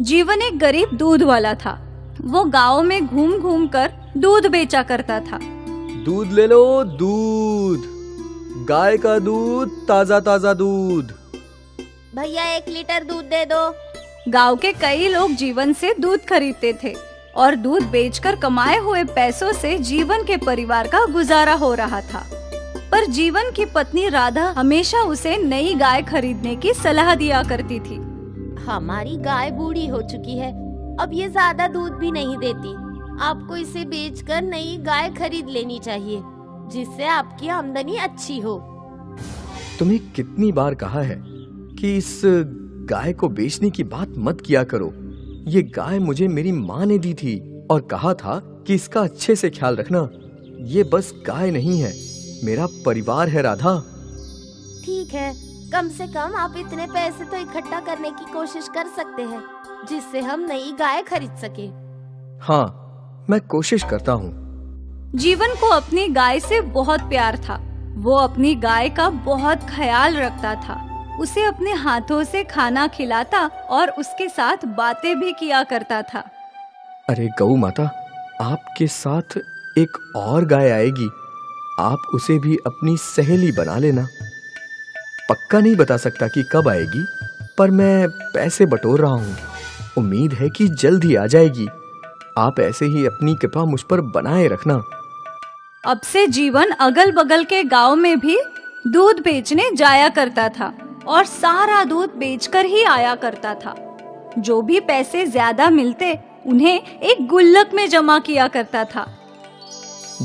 जीवन एक गरीब दूध वाला था। वो गांव में घूम घूम कर दूध बेचा करता था। दूध ले लो, दूध, गाय का दूध, ताजा ताजा दूध। भैया 1 लीटर दूध दे दो। गांव के कई लोग जीवन से दूध खरीदते थे और दूध बेचकर कमाए हुए पैसों से जीवन के परिवार का गुजारा हो रहा था। पर जीवन की पत्नी राधा हमेशा उसे नई गाय खरीदने की सलाह दिया करती थी। हमारी गाय बूढ़ी हो चुकी है, अब ये ज्यादा दूध भी नहीं देती। आपको इसे बेचकर नई गाय खरीद लेनी चाहिए, जिससे आपकी आमदनी अच्छी हो। तुम्हें कितनी बार कहा है कि इस गाय को बेचने की बात मत किया करो। ये गाय मुझे मेरी माँ ने दी थी और कहा था कि इसका अच्छे से ख्याल रखना। ये बस गाय नहीं है, मेरा परिवार है राधा। ठीक है, कम से कम आप इतने पैसे तो इकट्ठा करने की कोशिश कर सकते हैं, जिससे हम नई गाय खरीद सके। हाँ, मैं कोशिश करता हूँ। जीवन को अपनी गाय से बहुत प्यार था। वो अपनी गाय का बहुत ख्याल रखता था। उसे अपने हाथों से खाना खिलाता और उसके साथ बातें भी किया करता था। अरे गौ माता, आपके साथ एक और गाय आएगी, आप उसे भी अपनी सहेली बना लेना। पक्का नहीं बता सकता कि कब आएगी, पर मैं पैसे बटोर रहा हूँ। उम्मीद है कि जल्द ही आ जाएगी। आप ऐसे ही अपनी कृपा मुझ पर बनाए रखना। अब से जीवन अगल बगल के गांव में भी दूध बेचने जाया करता था और सारा दूध बेचकर ही आया करता था। जो भी पैसे ज्यादा मिलते उन्हें एक गुल्लक में जमा किया करता था।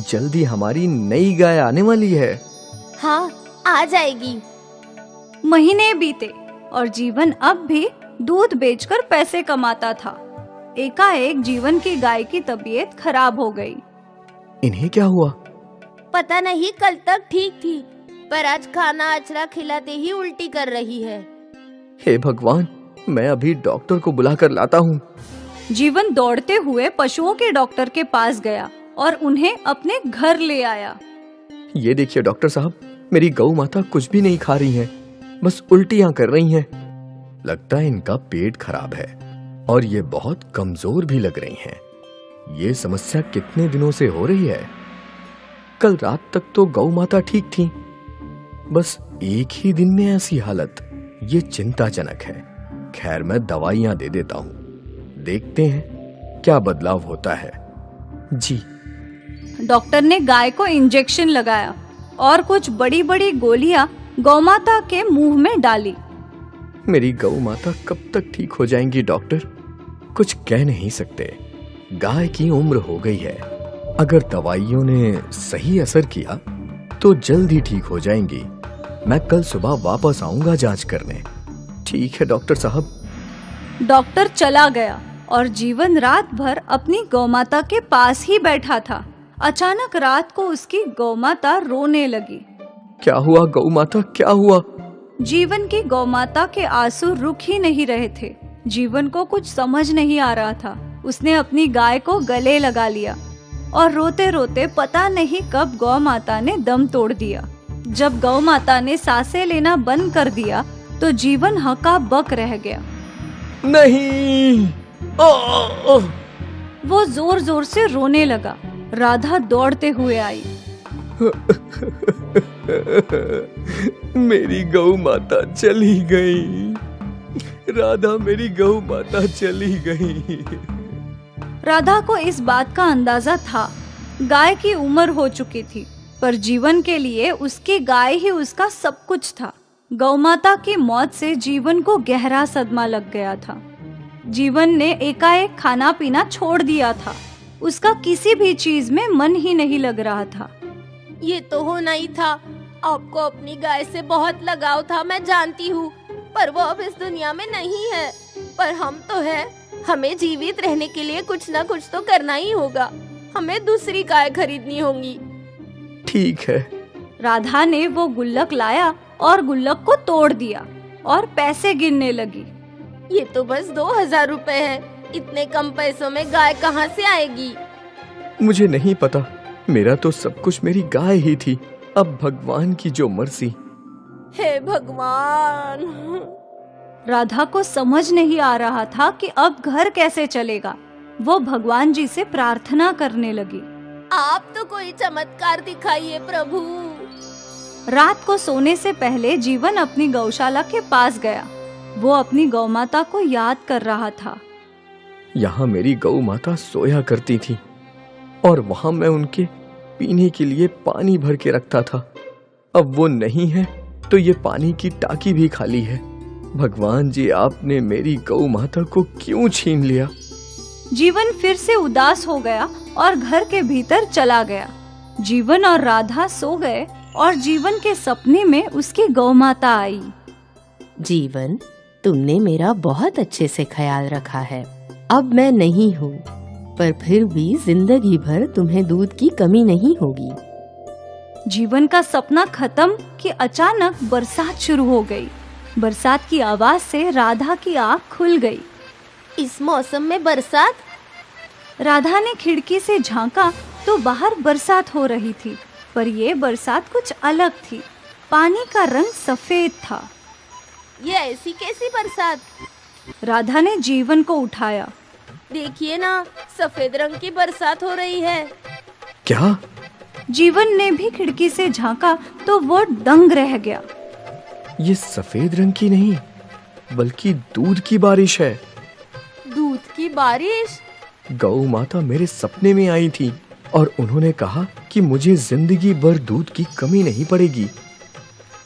जल्दी हमारी नई गाय आने वाली है। हाँ, आ जाएगी। महीने बीते और जीवन अब भी दूध बेचकर पैसे कमाता था। एकाएक जीवन की गाय की तबीयत खराब हो गई। इन्हें क्या हुआ? पता नहीं, कल तक ठीक थी, पर आज खाना अचरा खिलाते ही उल्टी कर रही है। हे भगवान, मैं अभी डॉक्टर को बुलाकर लाता हूँ। जीवन दौड़ते हुए पशुओं के डॉक्टर के पास गया और उन्हें अपने घर ले आया। ये देखिए डॉक्टर साहब, मेरी गौ माता कुछ भी नहीं खा रही हैं, बस उल्टियां कर रही हैं। लगता है इनका पेट खराब है और ये बहुत कमजोर भी लग रही हैं। ये समस्या कितने दिनों से हो रही है? कल रात तक तो गौ माता ठीक थी, बस एक ही दिन में ऐसी हालत, ये चिंताजनक है। खैर, मैं दवाइयां दे देता हूँ, देखते हैं क्या बदलाव होता है। जी। डॉक्टर ने गाय को इंजेक्शन लगाया और कुछ बड़ी बड़ी गोलियां गौमाता के मुंह में डाली। मेरी गौ माता कब तक ठीक हो जाएंगी डॉक्टर? कुछ कह नहीं सकते। गाय की उम्र हो गई है, अगर दवाइयों ने सही असर किया तो जल्द ही ठीक हो जाएंगी। मैं कल सुबह वापस आऊंगा जांच करने। ठीक है डॉक्टर साहब। डॉक्टर चला गया और जीवन रात भर अपनी गौमाता के पास ही बैठा था। अचानक रात को उसकी गौमाता रोने लगी। क्या हुआ गौ माता, क्या हुआ? जीवन की गौमाता के आंसू रुक ही नहीं रहे थे। जीवन को कुछ समझ नहीं आ रहा था। उसने अपनी गाय को गले लगा लिया और रोते रोते पता नहीं कब गौ माता ने दम तोड़ दिया। जब गौ माता ने सांसें लेना बंद कर दिया तो जीवन हक्का बक रह गया। नहीं। वो जोर जोर से रोने लगा। राधा दौड़ते हुए आई। मेरी गौ माता चली गई। राधा, मेरी गौ माता चली गई। राधा को इस बात का अंदाजा था। गाय की उम्र हो चुकी थी, पर जीवन के लिए उसकी गाय ही उसका सब कुछ था। गौमाता की मौत से जीवन को गहरा सदमा लग गया था। जीवन ने एकाएक खाना पीना छोड़ दिया था। उसका किसी भी चीज में मन ही नहीं लग रहा था। ये तो होना ही था। आपको अपनी गाय से बहुत लगाव था, मैं जानती हूँ, पर वो अब इस दुनिया में नहीं है। पर हम तो हैं। हमें जीवित रहने के लिए कुछ ना कुछ तो करना ही होगा। हमें दूसरी गाय खरीदनी होगी। ठीक है। राधा ने वो गुल्लक लाया और गुल्लक को तोड़ दिया और पैसे गिनने लगी। ये तो बस 2000 रुपए हैं। इतने कम पैसों में गाय कहाँ से आएगी? मुझे नहीं पता, मेरा तो सब कुछ मेरी गाय ही थी। अब भगवान की जो मर्जी। हे भगवान। राधा को समझ नहीं आ रहा था कि अब घर कैसे चलेगा। वो भगवान जी से प्रार्थना करने लगी। आप तो कोई चमत्कार दिखाइए प्रभु। रात को सोने से पहले जीवन अपनी गौशाला के पास गया। वो अपनी गौ माता को याद कर रहा था। यहाँ मेरी गौ माता सोया करती थी और वहां मैं उनके पीने के लिए पानी भर के रखता था। अब वो नहीं है तो ये पानी की टाकी भी खाली है। भगवान जी, आपने मेरी गौ माता को क्यों छीन लिया? जीवन फिर से उदास हो गया और घर के भीतर चला गया। जीवन और राधा सो गए और जीवन के सपने में उसकी गौ माता आई। जीवन, तुमने मेरा बहुत अच्छे से ख्याल रखा है। अब मैं नहीं हूँ, पर फिर भी जिंदगी भर तुम्हें दूध की कमी नहीं होगी। जीवन का सपना खत्म कि अचानक बरसात शुरू हो गई। बरसात की आवाज से राधा की आँख खुल गई। इस मौसम में बरसात? राधा ने खिड़की से झांका तो बाहर बरसात हो रही थी, पर ये बरसात कुछ अलग थी। पानी का रंग सफेद था। ये ऐसी कैसी बरसात? राधा ने जीवन को उठाया। देखिए ना, सफेद रंग की बरसात हो रही है। क्या? जीवन ने भी खिड़की से झांका तो वो दंग रह गया। ये सफेद रंग की नहीं, बल्कि दूध की बारिश है। दूध की बारिश? गौ माता मेरे सपने में आई थी और उन्होंने कहा कि मुझे जिंदगी भर दूध की कमी नहीं पड़ेगी।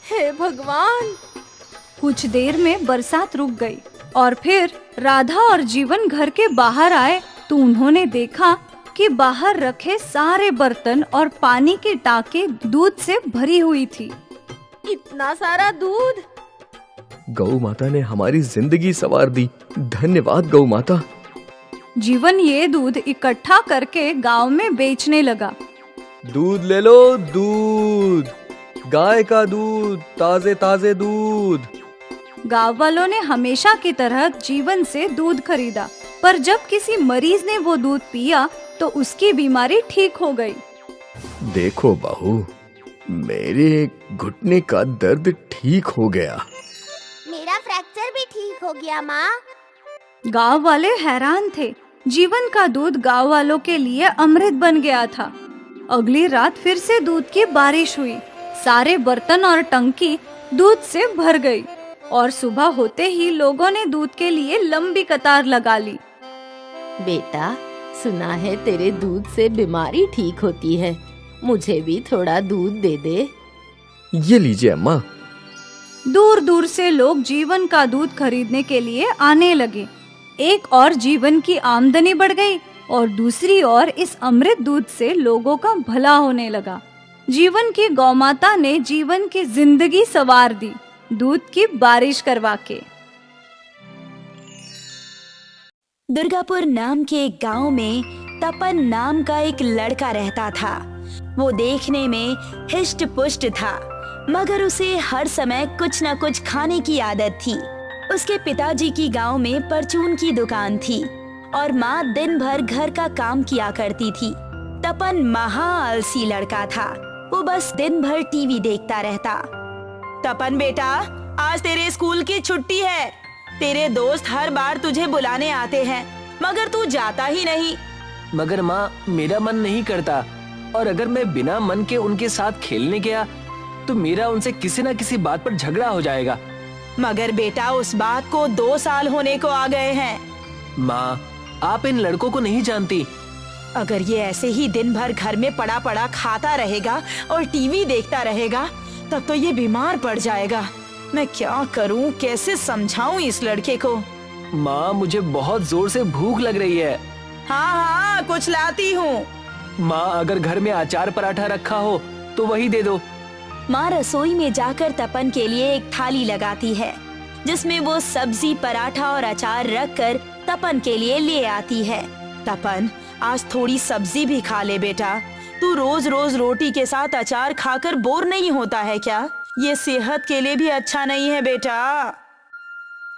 हे भगवान! कुछ देर में बरसात रुक गई और फिर राधा और जीवन घर के बाहर आए तो उन्होंने देखा कि बाहर रखे सारे बर्तन और पानी की टांके दूध से भरी हुई थी। इतना सारा दूध! गौ माता ने हमारी जिंदगी संवार दी। धन्यवाद गौ माता। जीवन ये दूध इकट्ठा करके गांव में बेचने लगा। दूध ले लो, दूध, गाय का दूध, ताजे ताजे दूध। गांव वालों ने हमेशा की तरह जीवन से दूध खरीदा, पर जब किसी मरीज ने वो दूध पिया तो उसकी बीमारी ठीक हो गई। देखो बहू, मेरे घुटने का दर्द ठीक हो गया। मेरा फ्रैक्चर भी ठीक हो गया माँ। गांव वाले हैरान थे। जीवन का दूध गांव वालों के लिए अमृत बन गया था। अगली रात फिर से दूध की बारिश हुई। सारे बर्तन और टंकी दूध से भर गई और सुबह होते ही लोगों ने दूध के लिए लंबी कतार लगा ली। बेटा, सुना है तेरे दूध से बीमारी ठीक होती है। मुझे भी थोड़ा दूध दे दे। ये लीजिए अम्मा। दूर दूर से लोग जीवन का दूध खरीदने के लिए आने लगे। एक और जीवन की आमदनी बढ़ गई और दूसरी ओर इस अमृत दूध से लोगों का भला होने लगा। जीवन की गौमाता ने जीवन की जिंदगी संवार दी, दूध की बारिश करवा के। दुर्गापुर नाम के एक गांव में तपन नाम का एक लड़का रहता था। वो देखने में हिष्ट पुष्ट था, मगर उसे हर समय कुछ न कुछ खाने की आदत थी। उसके पिताजी की गांव में परचून की दुकान थी और माँ दिन भर घर का काम किया करती थी। तपन महा आलसी लड़का था। वो बस दिन भर टीवी देखता रहता। तपन बेटा, आज तेरे स्कूल की छुट्टी है। तेरे दोस्त हर बार तुझे बुलाने आते हैं, मगर तू जाता ही नहीं। मगर माँ, मेरा मन नहीं करता, और अगर मैं बिना मन के उनके साथ खेलने गया तो मेरा उनसे किसी न किसी बात पर झगड़ा हो जाएगा। मगर बेटा, उस बात को 2 साल होने को आ गए हैं। माँ, आप इन लड़कों को नहीं जानती। अगर ये ऐसे ही दिन भर घर में पड़ा पड़ा खाता रहेगा और टीवी देखता रहेगा, तब तो ये बीमार पड़ जाएगा। मैं क्या करूं, कैसे समझाऊं इस लड़के को? माँ, मुझे बहुत जोर से भूख लग रही है। हाँ हाँ, कुछ लाती हूँ। माँ, अगर घर में अचार पराठा रखा हो तो वही दे दो। माँ रसोई में जाकर तपन के लिए एक थाली लगाती है, जिसमें वो सब्जी, पराठा और अचार रखकर तपन के लिए ले आती है। तपन, आज थोड़ी सब्जी भी खा ले बेटा। तू रोज रोज रोटी के साथ अचार खाकर बोर नहीं होता है क्या? ये सेहत के लिए भी अच्छा नहीं है बेटा।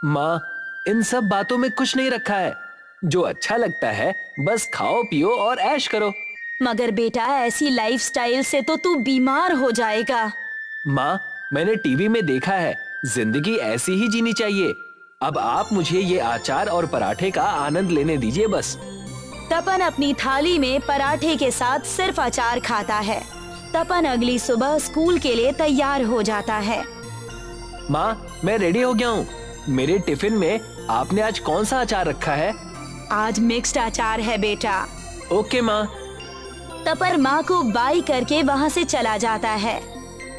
माँ, इन सब बातों में कुछ नहीं रखा है। जो अच्छा लगता है बस खाओ पियो और ऐश करो। मगर बेटा, ऐसी लाइफस्टाइल से तो तू बीमार हो जाएगा। माँ, मैंने टीवी में देखा है, जिंदगी ऐसी ही जीनी चाहिए। अब आप मुझे ये अचार और पराठे का आनंद लेने दीजिए बस। तपन अपनी थाली में पराठे के साथ सिर्फ अचार खाता है। तपन अगली सुबह स्कूल के लिए तैयार हो जाता है। माँ, मैं रेडी हो गया हूँ। मेरे टिफिन में आपने आज कौन सा अचार रखा है? आज मिक्स्ड अचार है बेटा। ओके माँ। तपन माँ को बाय करके वहाँ से चला जाता है।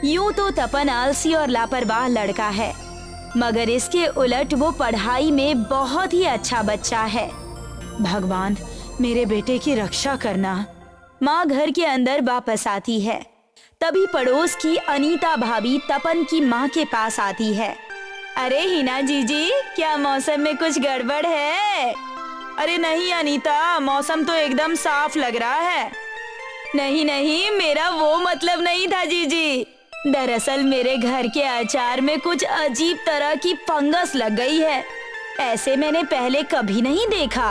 यूं तो तपन आलसी और लापरवाह लड़का है, मगर इसके उलट वो पढ़ाई में बहुत ही अच्छा बच्चा है। भगवान, मेरे बेटे की रक्षा करना। माँ घर के अंदर वापस आती है। तभी पड़ोस की अनीता भाभी तपन की माँ के पास आती है। अरे हिना जीजी, क्या मौसम में कुछ गड़बड़ है? अरे नहीं अनीता, मौसम तो एकदम साफ लग रहा है। नहीं नहीं, मेरा वो मतलब नहीं था जीजी। दरअसल मेरे घर के अचार में कुछ अजीब तरह की फंगस लग गई है। ऐसे मैंने पहले कभी नहीं देखा।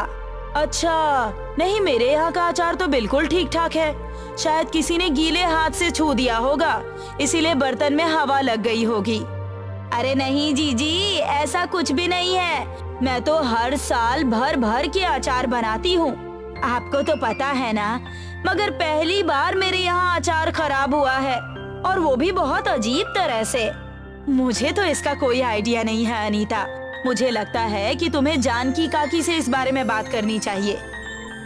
अच्छा, नहीं मेरे यहाँ का अचार तो बिल्कुल ठीक ठाक है। शायद किसी ने गीले हाथ से छू दिया होगा, इसीलिए बर्तन में हवा लग गई होगी। अरे नहीं जीजी, ऐसा कुछ भी नहीं है। मैं तो हर साल भर भर के अचार बनाती हूँ, आपको तो पता है ना। मगर पहली बार मेरे यहाँ अचार खराब हुआ है, और वो भी बहुत अजीब तरह से। मुझे तो इसका कोई आइडिया नहीं है अनीता। मुझे लगता है कि तुम्हें जानकी काकी से इस बारे में बात करनी चाहिए।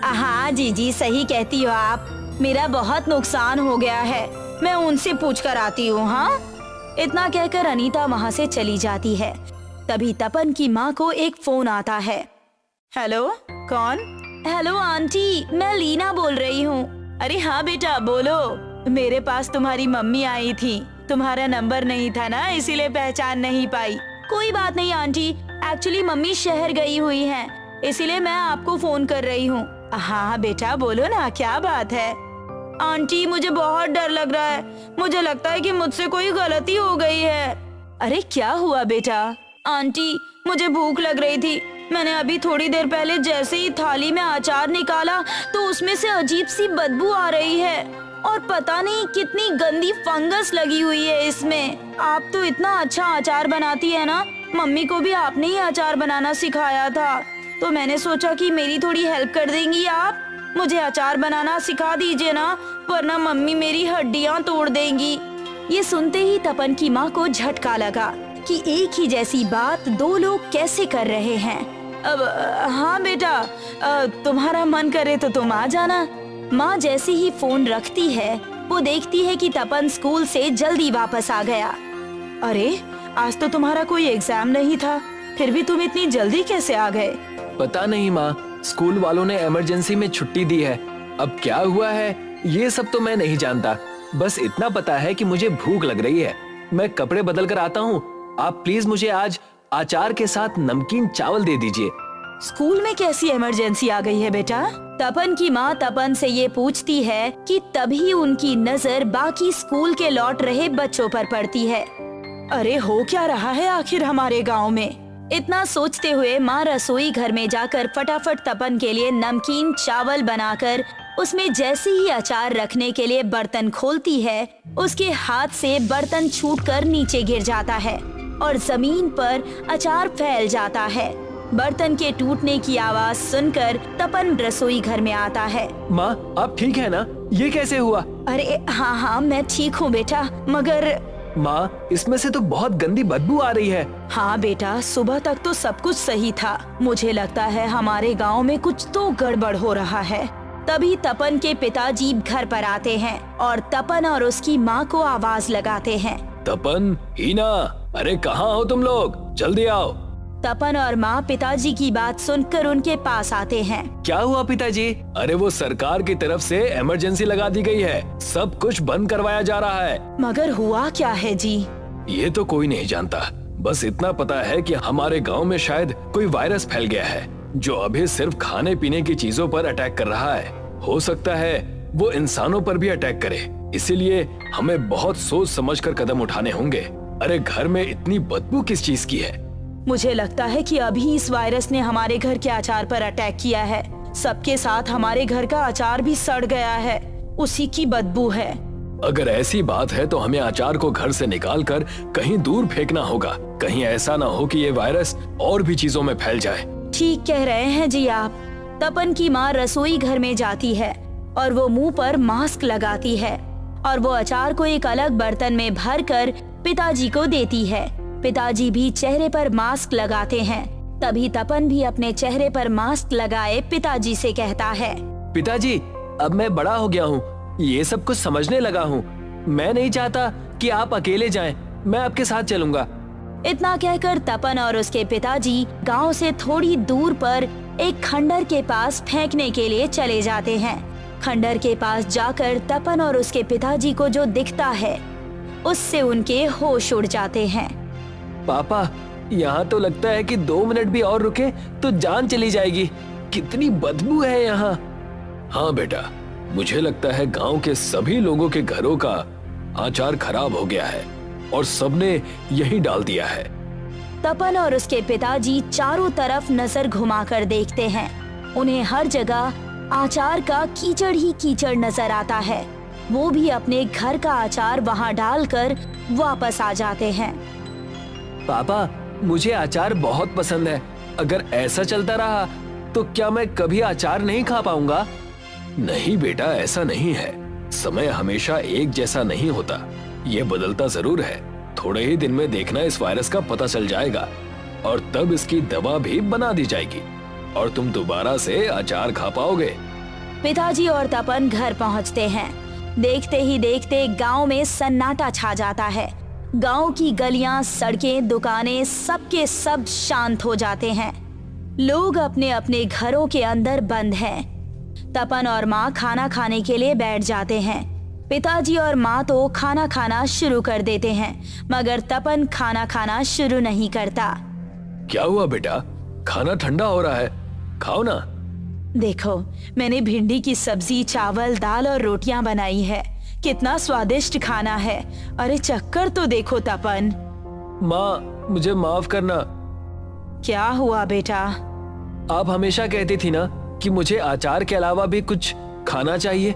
हाँ जीजी, सही कहती हो आप। मेरा बहुत नुकसान हो गया है, मैं उनसे पूछ कर आती हूँ। हाँ, इतना कहकर अनीता वहाँ से चली जाती है। तभी तपन की माँ को एक फोन आता है। हेलो, कौन? हेलो आंटी, मैं लीना बोल रही हूँ। अरे हाँ बेटा, बोलो। मेरे पास तुम्हारी मम्मी आई थी, तुम्हारा नंबर नहीं था ना, इसीलिए पहचान नहीं पाई। कोई बात नहीं आंटी, एक्चुअली मम्मी शहर गई हुई हैं, इसीलिए मैं आपको फोन कर रही हूँ। हाँ बेटा, बोलो ना, क्या बात है? आंटी, मुझे बहुत डर लग रहा है। मुझे लगता है कि मुझसे कोई गलती हो गई है। अरे क्या हुआ बेटा? आंटी, मुझे भूख लग रही थी। मैंने अभी थोड़ी देर पहले जैसे ही थाली में अचार निकाला तो उसमें से अजीब सी बदबू आ रही है, और पता नहीं कितनी गंदी फंगस लगी हुई है इसमें। आप तो इतना अच्छा अचार बनाती है ना, मम्मी को भी आपने ही अचार बनाना सिखाया था, तो मैंने सोचा कि मेरी थोड़ी हेल्प कर देंगी आप। मुझे अचार बनाना सिखा दीजिए ना, वरना मम्मी मेरी हड्डियां तोड़ देंगी। ये सुनते ही तपन की माँ को झटका लगा कि एक ही जैसी बात दो लोग कैसे कर रहे हैं। अब हाँ बेटा, तुम्हारा मन करे तो तुम आ जाना। माँ जैसे ही फोन रखती है, वो देखती है कि तपन स्कूल से जल्दी वापस आ गया। अरे, आज तो तुम्हारा कोई एग्जाम नहीं था, फिर भी तुम इतनी जल्दी कैसे आ गए? पता नहीं माँ, स्कूल वालों ने इमरजेंसी में छुट्टी दी है। अब क्या हुआ है ये सब तो मैं नहीं जानता, बस इतना पता है कि मुझे भूख लग रही है। मैं कपड़े बदल कर आता हूँ, आप प्लीज मुझे आज अचार के साथ नमकीन चावल दे दीजिए। स्कूल में कैसी इमरजेंसी आ गई है बेटा? तपन की माँ तपन से ये पूछती है कि तभी उनकी नजर बाकी स्कूल के लौट रहे बच्चों पर पड़ती है। अरे हो क्या रहा है आखिर हमारे गांव में? इतना सोचते हुए माँ रसोई घर में जाकर फटाफट तपन के लिए नमकीन चावल बनाकर उसमें जैसे ही अचार रखने के लिए बर्तन खोलती है, उसके हाथ से बर्तन छूटकर नीचे गिर जाता है और जमीन पर अचार फैल जाता है। बर्तन के टूटने की आवाज सुनकर तपन रसोई घर में आता है। माँ, आप ठीक है ना? ये कैसे हुआ? अरे हाँ, मैं ठीक हूँ बेटा, मगर माँ, इसमें से तो बहुत गंदी बदबू आ रही है। हाँ बेटा, सुबह तक तो सब कुछ सही था। मुझे लगता है हमारे गांव में कुछ तो गड़बड़ हो रहा है। तभी तपन के पिताजी घर पर आते हैं और तपन और उसकी माँ को आवाज लगाते हैं। तपन, हीना, अरे कहाँ हो तुम लोग? जल्दी आओ। तपन और माँ पिताजी की बात सुनकर उनके पास आते हैं। क्या हुआ पिताजी? अरे वो सरकार की तरफ से इमरजेंसी लगा दी गई है, सब कुछ बंद करवाया जा रहा है। मगर हुआ क्या है जी? ये तो कोई नहीं जानता, बस इतना पता है कि हमारे गांव में शायद कोई वायरस फैल गया है, जो अभी सिर्फ खाने पीने की चीजों पर अटैक कर रहा है। हो सकता है वो इंसानों पर भी अटैक करे, इसीलिए हमें बहुत सोच समझकर कदम उठाने होंगे। अरे घर में इतनी बदबू किस चीज की है? मुझे लगता है कि अभी इस वायरस ने हमारे घर के अचार पर अटैक किया है। सबके साथ हमारे घर का अचार भी सड़ गया है, उसी की बदबू है। अगर ऐसी बात है तो हमें अचार को घर से निकालकर कहीं दूर फेंकना होगा। कहीं ऐसा ना हो कि ये वायरस और भी चीजों में फैल जाए। ठीक कह रहे हैं जी आप। तपन की माँ रसोई घर में जाती है और वो मुंह पर मास्क लगाती है और वो अचार को एक अलग बर्तन में भरकर पिताजी को देती है। पिताजी भी चेहरे पर मास्क लगाते हैं। तभी तपन भी अपने चेहरे पर मास्क लगाए पिताजी से कहता है, पिताजी, अब मैं बड़ा हो गया हूँ, ये सब कुछ समझने लगा हूँ। मैं नहीं चाहता कि आप अकेले जाएं, मैं आपके साथ चलूंगा। इतना कहकर तपन और उसके पिताजी गांव से थोड़ी दूर पर एक खंडर के पास फेंकने के लिए चले जाते हैं। खंडर के पास जाकर तपन और उसके पिताजी को जो दिखता है उससे उनके होश उड़ जाते हैं। पापा, यहाँ तो लगता है कि 2 मिनट भी और रुके तो जान चली जाएगी। कितनी बदबू है यहाँ। हाँ बेटा, मुझे लगता है गांव के सभी लोगों के घरों का आचार खराब हो गया है और सबने यही डाल दिया है। तपन और उसके पिताजी चारों तरफ नजर घुमाकर देखते हैं। उन्हें हर जगह आचार का कीचड़ ही कीचड़ नजर आता है। वो भी अपने घर का आचार वहाँ डालकर वापस आ जाते हैं। पापा, मुझे अचार बहुत पसंद है। अगर ऐसा चलता रहा तो क्या मैं कभी अचार नहीं खा पाऊंगा? नहीं बेटा, ऐसा नहीं है। समय हमेशा एक जैसा नहीं होता, ये बदलता जरूर है। थोड़े ही दिन में देखना इस वायरस का पता चल जाएगा और तब इसकी दवा भी बना दी जाएगी और तुम दोबारा से अचार खा पाओगे। पिताजी और तपन घर पहुंचते हैं। देखते ही देखते गांव में सन्नाटा छा जाता है। गांव की गलियां, सड़कें, दुकानें सबके सब शांत हो जाते हैं। लोग अपने अपने घरों के अंदर बंद हैं। तपन और माँ खाना खाने के लिए बैठ जाते हैं। पिताजी और माँ तो खाना खाना शुरू कर देते हैं, मगर तपन खाना खाना शुरू नहीं करता। क्या हुआ बेटा? खाना ठंडा हो रहा है, खाओ ना। देखो, मैंने भिंडी की सब्जी, चावल, दाल और रोटियां बनाई है। कितना स्वादिष्ट खाना है। अरे चक्कर तो देखो तपन। माँ, मुझे माफ करना। क्या हुआ बेटा? आप हमेशा कहती थी ना कि मुझे अचार के अलावा भी कुछ खाना चाहिए,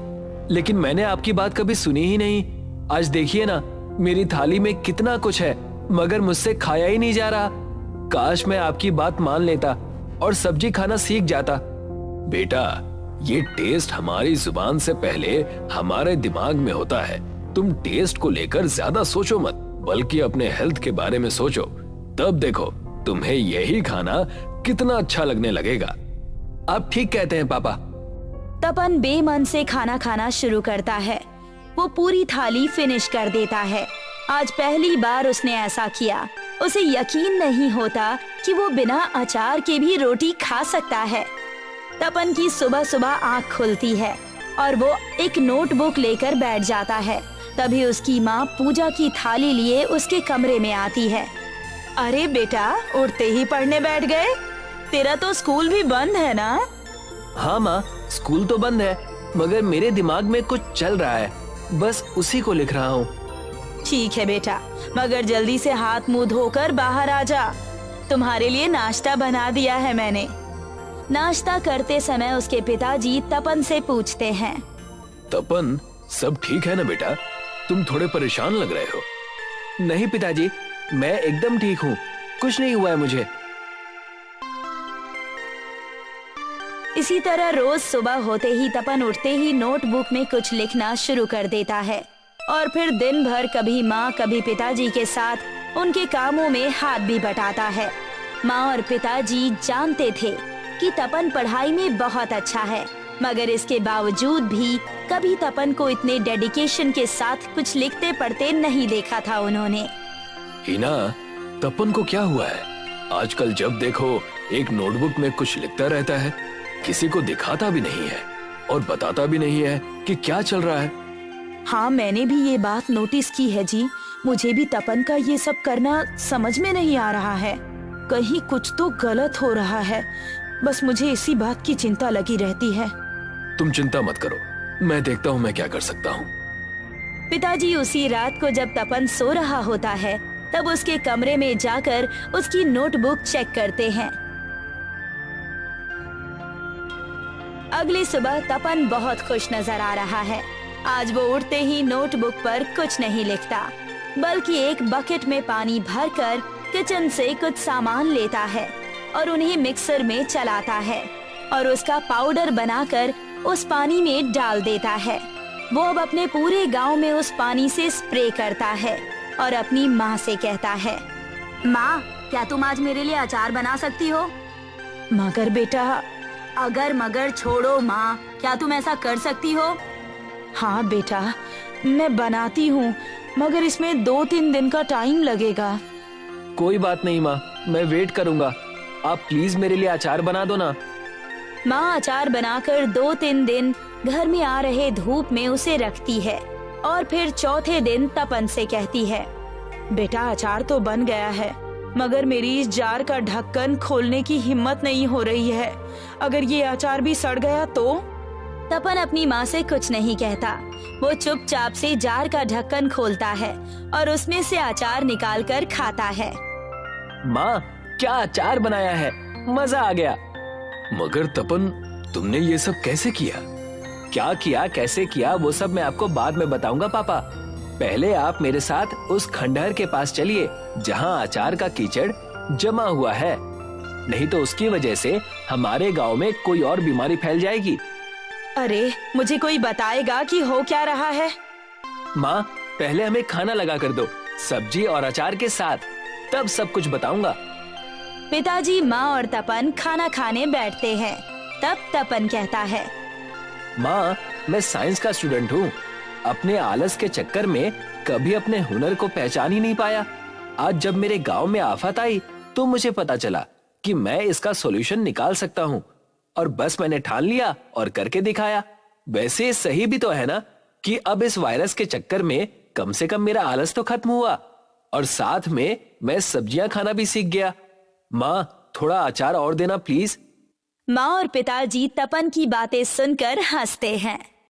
लेकिन मैंने आपकी बात कभी सुनी ही नहीं। आज देखिए ना, मेरी थाली में कितना कुछ है मगर मुझसे खाया ही नहीं जा रहा। काश मैं आपकी बात मान लेता और सब्जी खाना सीख जाता। बेटा, ये टेस्ट हमारी जुबान से पहले हमारे दिमाग में होता है। तुम टेस्ट को लेकर ज्यादा सोचो मत, बल्कि अपने हेल्थ के बारे में सोचो। तब देखो तुम्हें यही खाना कितना अच्छा लगने लगेगा। आप ठीक कहते हैं पापा। तपन बेमन से खाना खाना शुरू करता है। वो पूरी थाली फिनिश कर देता है। आज पहली बार उसने ऐसा किया। उसे यकीन नहीं होता कि वो बिना अचार के भी रोटी खा सकता है। तपन की सुबह सुबह आँख खुलती है और वो एक नोटबुक लेकर बैठ जाता है। तभी उसकी माँ पूजा की थाली लिए उसके कमरे में आती है। अरे बेटा, उठते ही पढ़ने बैठ गए? तेरा तो स्कूल भी बंद है ना? हाँ माँ, स्कूल तो बंद है, मगर मेरे दिमाग में कुछ चल रहा है, बस उसी को लिख रहा हूँ। ठीक है बेटा, मगर जल्दी से हाथ मुंह धोकर बाहर आ जा। तुम्हारे लिए नाश्ता बना दिया है मैंने। नाश्ता करते समय उसके पिताजी तपन से पूछते हैं, तपन, सब ठीक है ना बेटा? तुम थोड़े परेशान लग रहे हो। नहीं पिताजी, मैं एकदम ठीक हूँ, कुछ नहीं हुआ है मुझे। इसी तरह रोज सुबह होते ही तपन उठते ही नोटबुक में कुछ लिखना शुरू कर देता है और फिर दिन भर कभी माँ कभी पिताजी के साथ उनके कामों में हाथ भी बटाता है। माँ और पिताजी जानते थे कि तपन पढ़ाई में बहुत अच्छा है, मगर इसके बावजूद भी कभी तपन को इतने डेडिकेशन के साथ कुछ लिखते पढ़ते नहीं देखा था उन्होंने। हिना, तपन को क्या हुआ है? आजकल जब देखो एक नोटबुक में कुछ लिखता रहता है, किसी को दिखाता भी नहीं है और बताता भी नहीं है कि क्या चल रहा है। हाँ, मैंने भी ये बात नोटिस की है जी। मुझे भी तपन का ये सब करना समझ में नहीं आ रहा है। कहीं कुछ तो गलत हो रहा है। बस मुझे इसी बात की चिंता लगी रहती है। तुम चिंता मत करो, मैं देखता हूँ मैं क्या कर सकता हूँ। पिताजी उसी रात को जब तपन सो रहा होता है तब उसके कमरे में जाकर उसकी नोटबुक चेक करते हैं। अगली सुबह तपन बहुत खुश नजर आ रहा है। आज वो उठते ही नोटबुक पर कुछ नहीं लिखता, बल्कि एक बकेट में पानी भरकर किचन से कुछ सामान लेता है और उन्हें मिक्सर में चलाता है और उसका पाउडर बनाकर उस पानी में डाल देता है। वो अब अपने पूरे गांव में उस पानी से स्प्रे करता है और अपनी माँ से कहता है, माँ, क्या तुम आज मेरे लिए अचार बना सकती हो? मगर बेटा, अगर मगर छोड़ो माँ, क्या तुम ऐसा कर सकती हो? हाँ बेटा, मैं बनाती हूँ, मगर इसमें 2-3 दिन का टाइम लगेगा। कोई बात नहीं माँ, मैं वेट करूँगा। आप प्लीज मेरे लिए अचार बना दो ना। माँ अचार बनाकर 2-3 दिन घर में आ रहे धूप में उसे रखती है और फिर चौथे दिन तपन से कहती है, बेटा अचार तो बन गया है, मगर मेरी इस जार का ढक्कन खोलने की हिम्मत नहीं हो रही है। अगर ये अचार भी सड़ गया तो? तपन अपनी माँ से कुछ नहीं कहता। वो चुपचाप से जार का ढक्कन खोलता है और उसमें से अचार निकाल कर खाता है। माँ, क्या अचार बनाया है, मजा आ गया। मगर तपन, तुमने ये सब कैसे किया? क्या किया, कैसे किया, वो सब मैं आपको बाद में बताऊंगा पापा। पहले आप मेरे साथ उस खंडहर के पास चलिए जहाँ अचार का कीचड़ जमा हुआ है, नहीं तो उसकी वजह से हमारे गांव में कोई और बीमारी फैल जाएगी। अरे, मुझे कोई बताएगा कि हो क्या रहा है? माँ, पहले हमें खाना लगा कर दो, सब्जी और अचार के साथ, तब सब कुछ बताऊंगा। पिताजी, माँ और तपन खाना खाने बैठते हैं। तब तपन कहता है, माँ, मैं साइंस का स्टूडेंट हूँ। अपने आलस के चक्कर में कभी अपने हुनर को पहचान ही नहीं पाया। आज जब मेरे गांव में आफत आई तो मुझे पता चला कि मैं इसका सॉल्यूशन निकाल सकता हूँ, और बस मैंने ठान लिया और करके दिखाया। वैसे सही भी तो है ना कि अब इस वायरस के चक्कर में कम से कम मेरा आलस तो खत्म हुआ और साथ में मैं सब्जियां खाना भी सीख गया। माँ, थोड़ा अचार और देना प्लीज। माँ और पिताजी तपन की बातें सुनकर हंसते हैं।